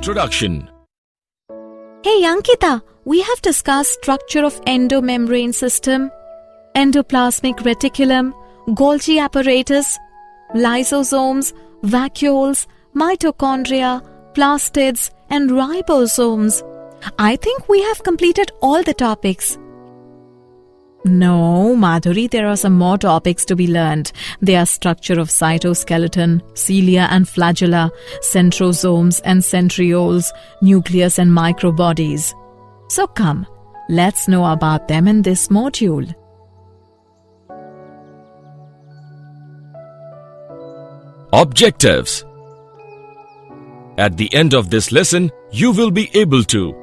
Introduction. Hey Ankita, we have discussed structure of endomembrane system, endoplasmic reticulum, Golgi apparatus, lysosomes, vacuoles, mitochondria, plastids and ribosomes. I think we have completed all the topics. No, Madhuri, there are some more topics to be learned. They are structure of cytoskeleton, cilia and flagella, centrosomes and centrioles, nucleus and microbodies. So come, let's know about them in this module. Objectives. At the end of this lesson, you will be able to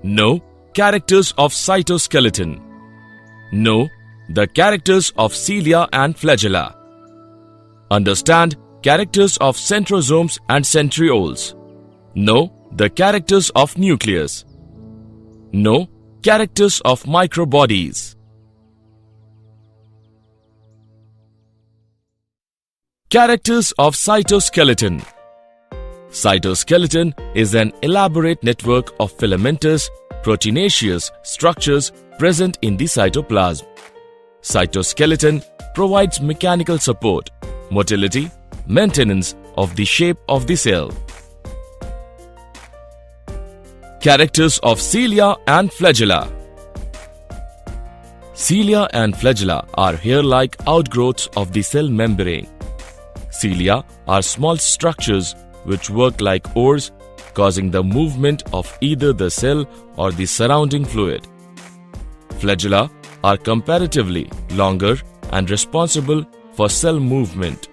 know characters of cytoskeleton, know the characters of cilia and flagella, understand characters of centrosomes and centrioles, know the characters of nucleus, know characters of microbodies. Characters of cytoskeleton. Cytoskeleton is an elaborate network of filamentous, proteinaceous structures present in the cytoplasm. Cytoskeleton provides mechanical support, motility, maintenance of the shape of the cell. Characters of cilia and flagella. Cilia and flagella are hair-like outgrowths of the cell membrane. Cilia are small structures which work like oars, causing the movement of either the cell or the surrounding fluid. Flagella are comparatively longer and responsible for cell movement.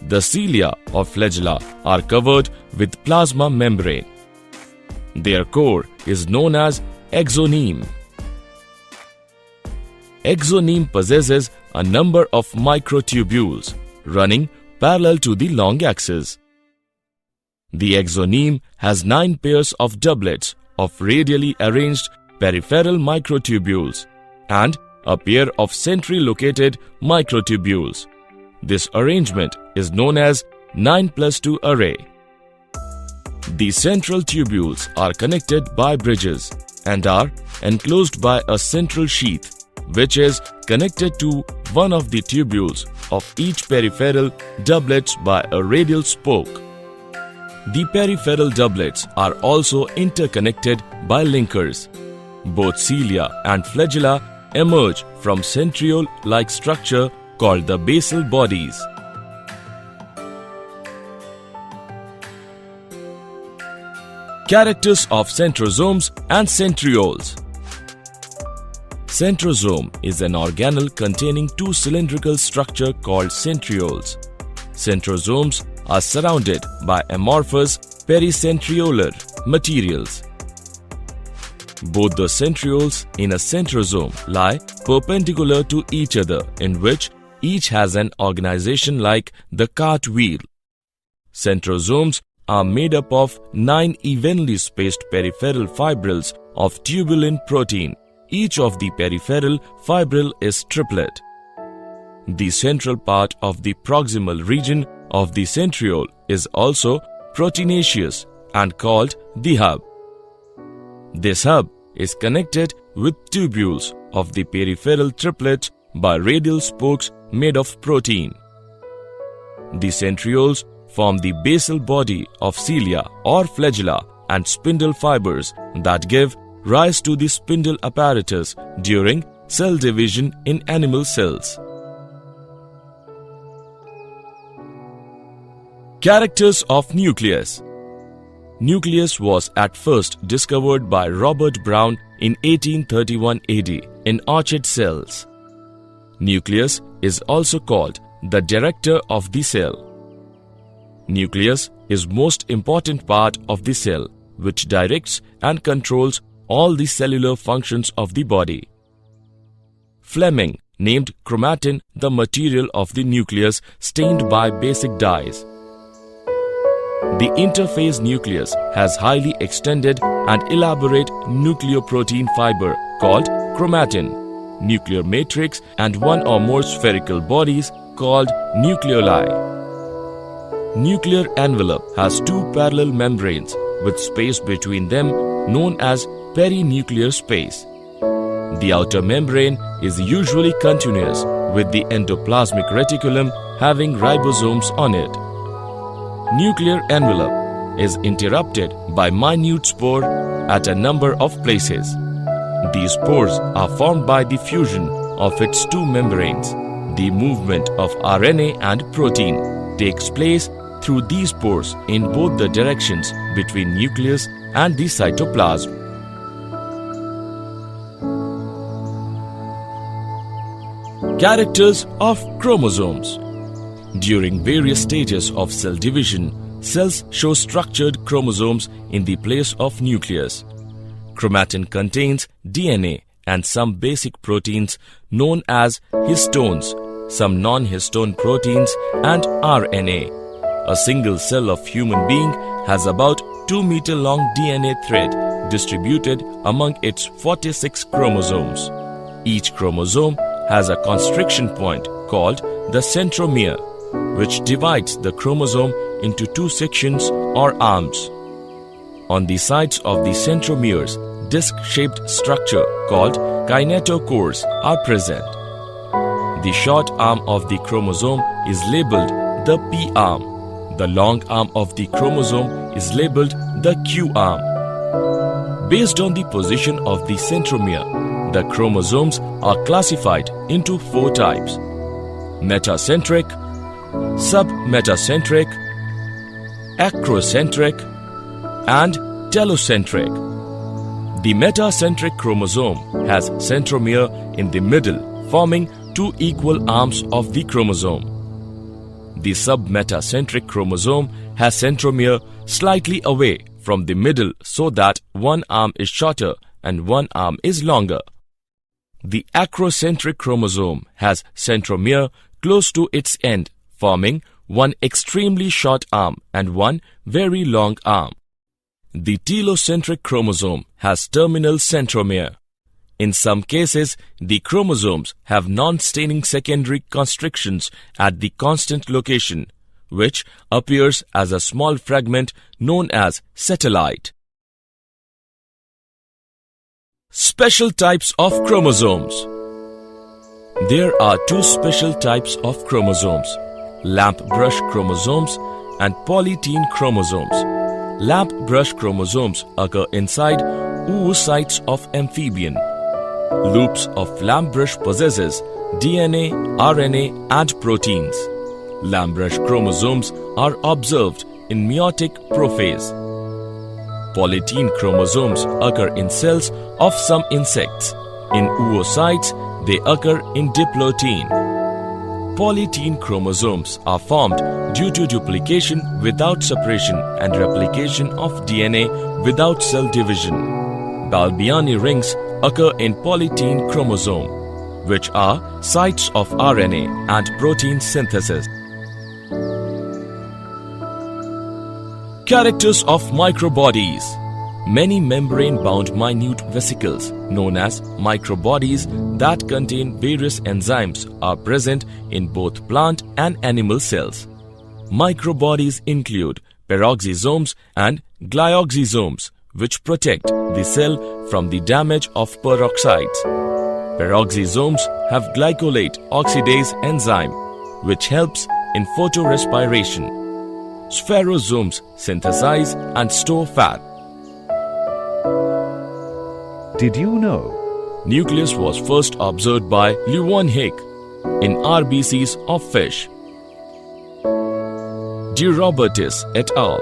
The cilia of flagella are covered with plasma membrane. Their core is known as exoneme. Exoneme possesses a number of microtubules running parallel to the long axis. The exoneme has 9 pairs of doublets of radially arranged peripheral microtubules and a pair of centrally located microtubules. This arrangement is known as 9+2 array. The central tubules are connected by bridges and are enclosed by a central sheath, which is connected to one of the tubules of each peripheral doublets by a radial spoke. The peripheral doublets are also interconnected by linkers. Both cilia and flagella emerge from centriole-like structure called the basal bodies. Characters of centrosomes and centrioles. Centrosome is an organelle containing 2 cylindrical structure called centrioles. Centrosomes are surrounded by amorphous pericentriolar materials. Both the centrioles in a centrosome lie perpendicular to each other, in which each has an organization like the cartwheel. Centrosomes are made up of 9 evenly spaced peripheral fibrils of tubulin protein. Each of the peripheral fibril is triplet. The central part of the proximal region of the centriole is also proteinaceous and called the hub. This hub is connected with tubules of the peripheral triplets by radial spokes made of protein. The centrioles form the basal body of cilia or flagella and spindle fibers that give rise to the spindle apparatus during cell division in animal cells. Characters of nucleus. Nucleus was at first discovered by Robert Brown in 1831 AD in arched cells. Nucleus is also called the director of the cell. Nucleus is most important part of the cell, which directs and controls all the cellular functions of the body. Fleming named chromatin the material of the nucleus stained by basic dyes. The interphase nucleus has highly extended and elaborate nucleoprotein fiber called chromatin, nuclear matrix, and one or more spherical bodies called nucleoli. Nuclear envelope has 2 parallel membranes with space between them known as perinuclear space. The outer membrane is usually continuous, with the endoplasmic reticulum having ribosomes on it. Nuclear envelope is interrupted by minute spore at a number of places. These spores are formed by the fusion of its two membranes. The movement of RNA and protein takes place through these pores in both the directions between nucleus and the cytoplasm. Characters of chromosomes. During various stages of cell division, cells show structured chromosomes in the place of nucleus. Chromatin contains DNA and some basic proteins known as histones, some non-histone proteins, and RNA. A single cell of human being has about 2-meter-long DNA thread distributed among its 46 chromosomes. Each chromosome has a constriction point called the centromere, which divides the chromosome into two sections or arms. On the sides of the centromeres, disc-shaped structure called kinetochores are present. The short arm of the chromosome is labeled the P arm. The long arm of the chromosome is labeled the Q arm. Based on the position of the centromere, the chromosomes are classified into 4 types: metacentric, submetacentric, acrocentric, and telocentric. The metacentric chromosome has centromere in the middle, forming 2 equal arms of the chromosome. The submetacentric chromosome has centromere slightly away from the middle so that one arm is shorter and one arm is longer. The acrocentric chromosome has centromere close to its end, forming one extremely short arm and one very long arm. The telocentric chromosome has terminal centromere. In some cases, the chromosomes have non-staining secondary constrictions at the constant location, which appears as a small fragment known as satellite. Special types of chromosomes. There are 2 special types of chromosomes: lamp brush chromosomes and polytene chromosomes. Lamp brush chromosomes occur inside oocytes of amphibian. Loops of lamp brush possesses DNA, RNA, and proteins. Lamp brush chromosomes are observed in meiotic prophase. Polytene chromosomes occur in cells of some insects. In oocytes, they occur in diplotin. Polytene chromosomes are formed due to duplication without separation and replication of DNA without cell division. Galbiani rings occur in polytene chromosome, which are sites of RNA and protein synthesis. Characters of microbodies. Many membrane-bound minute vesicles, known as microbodies that contain various enzymes, are present in both plant and animal cells. Microbodies include peroxisomes and glyoxisomes, which protect the cell from the damage of peroxides. Peroxisomes have glycolate oxidase enzyme, which helps in photorespiration. Spherosomes synthesize and store fat. Did you know? Nucleus was first observed by Leuwenhoek in RBCs of fish. De Robertis et al.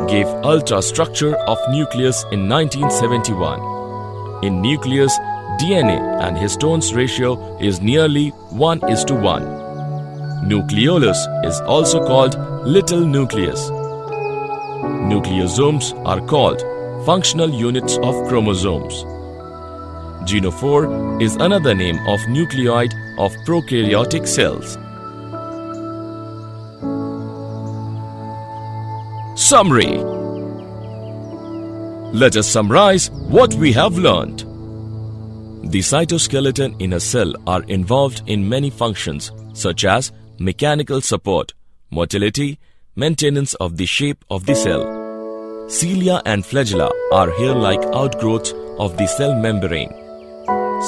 Gave ultrastructure of nucleus in 1971. In nucleus, DNA and histones ratio is nearly 1:1. Nucleolus is also called little nucleus. Nucleosomes are called functional units of chromosomes. Genophore is another name of nucleoid of prokaryotic cells. Summary. Let us summarize what we have learned. The cytoskeleton in a cell are involved in many functions such as mechanical support, motility, maintenance of the shape of the cell. Cilia and flagella are hair-like outgrowths of the cell membrane.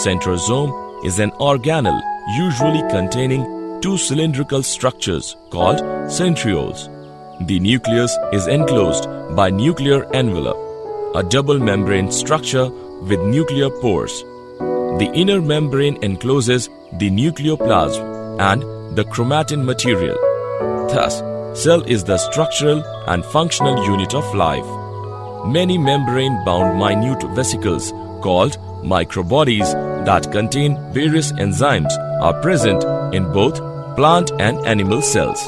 Centrosome is an organelle usually containing two cylindrical structures called centrioles. The nucleus is enclosed by nuclear envelope, a double membrane structure with nuclear pores. The inner membrane encloses the nucleoplasm and the chromatin material. Thus, cell is the structural and functional unit of life. Many membrane-bound minute vesicles called microbodies that contain various enzymes are present in both plant and animal cells.